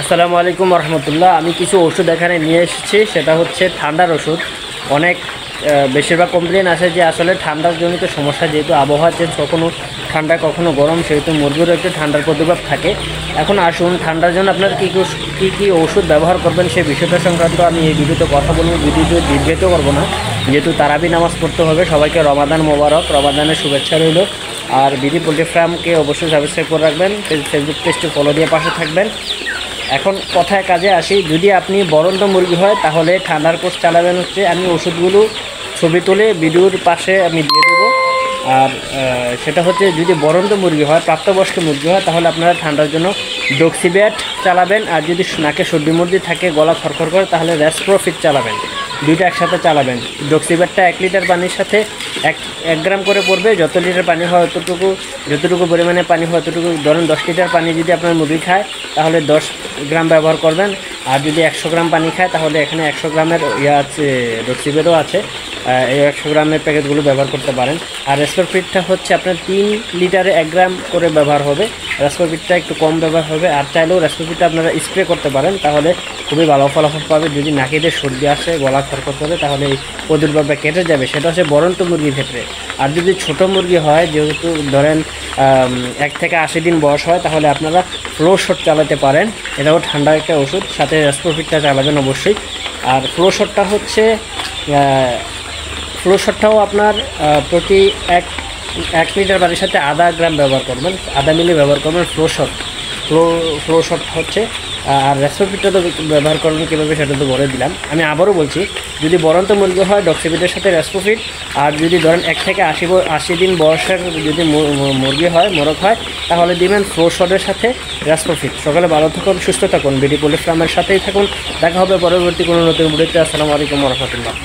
আসসালামু আলাইকুম রহমতুল্লাহ। আমি কিছু ওষুধ এখানে নিয়ে এসেছি, সেটা হচ্ছে ঠান্ডার ওষুধ। অনেক বেশিরভাগ কমপ্লেন আসে যে আসলে ঠান্ডার জনিত সমস্যা, যেহেতু আবহাওয়া চেঞ্জ, কখনো ঠান্ডা কখনো গরম, সেহেতু মুরগিরও একটু ঠান্ডার প্রাদুর্ভাব থাকে। এখন আসুন, ঠান্ডার জন্য আপনার কী ওষুধ ব্যবহার করবেন সেই বিষয়টা সংক্রান্ত আমি এই ভিডিওতে কথা বলবো। ভিডিওতে বিভ্রান্ত করবো না, যেহেতু তারাবি নামাজ পড়তে হবে। সবাইকে রমাদান মোবারক, রমাদানের শুভেচ্ছা রইল। আর বিডি পোল্ট্রি ফার্মকে অবশ্যই সাবস্ক্রাইব করে রাখবেন, ফেসবুক পেজটি ফলো দিয়ে পাশে থাকবেন। এখন কথায় কাজে আসি, যদি আপনি বরন্ত মুরগি হয় তাহলে ঠান্ডার কোর্স চালাবেন হচ্ছে, আমি ওষুধগুলো ছবি তুলে ভিডিওর পাশে আমি দিয়ে দেবো। আর সেটা হচ্ছে, যদি বরন্ত মুরগি হয়, প্রাপ্তবয়স্ক মুরগি হয়, তাহলে আপনারা ঠান্ডার জন্য ডক্সিব্যাট চালাবেন। আর যদি নাকে সর্দি মুরগি থাকে, গলা খরখর করে, তাহলে রেসপ্রোফিট চালাবেন। দুইটা একসাথে চালাবেন। ডক্সিব্যাটটা 1 লিটার পানির সাথে 1 গ্রাম করে পড়বে। যত লিটার পানি হয় যতটুকু পরিমাণে পানি হয় ততটুকু, ধরেন 10 লিটার পানি যদি আপনার মুরগি খায় তাহলে 10 গ্রাম ব্যবহার করবেন। আর যদি 100 গ্রাম পানি খায় তাহলে এখানে 100 গ্রামের আছে, ডক্সিব্যাটও আছে। এই 100 গ্রামের প্যাকেটগুলো ব্যবহার করতে পারেন। আর রেসপ্রোফিটটা হচ্ছে আপনার 3 লিটারে 1 গ্রাম করে ব্যবহার হবে। রেসপ্রোফিটটা একটু কম ব্যবহার হবে। আর চাইলেও রেসপ্রোফিটটা আপনারা স্প্রে করতে পারেন, তাহলে খুবই ভালো ফলাফল পাবে। যদি নাকিতে সর্দি আসে, গলা খরখর করে, তাহলে এই প্রাদুর্ভাবটা কেটে যাবে। সেটা হচ্ছে বরন্ত মুরগির ক্ষেত্রে। আর যদি ছোট মুরগি হয়, যেহেতু ধরেন 1 থেকে 80 দিন বয়স হয়, তাহলে আপনারা ফ্লো শট চালাতে পারেন। এটাও ঠান্ডার একটা ওষুধ, সাথে রেসপ্রোফিটটা চালাবেন অবশ্যই। আর ফ্লো শটটাও আপনার প্রতি 1 লিটার পানির সাথে আধা গ্রাম ব্যবহার করবেন, আধা মিলি ব্যবহার করবেন। ফ্লো শট হচ্ছে। আর রেসপ্রোফিটটা তো ব্যবহার করবেন কীভাবে সেটা তো বলে দিলাম। আমি আবারও বলছি, যদি বরন্ত মুরগি হয় ডক্সিব্যাটের সাথে রেসপ্রোফিট। আর যদি ধরেন 1 থেকে 80 দিন বয়সের যদি মুরগি হয়, মোরগ হয়, তাহলে দিবেন ফ্লো শটের সাথে রেসপ্রোফিট। সকালে ভালো থাকুন, সুস্থ থাকুন, বিডি পোল্ট্রি ফার্মের সাথেই থাকুন। দেখা হবে পরবর্তী কোনো নতুন ভিডিওতে। আসসালামু আলাইকুম রহমতুল্লাহ।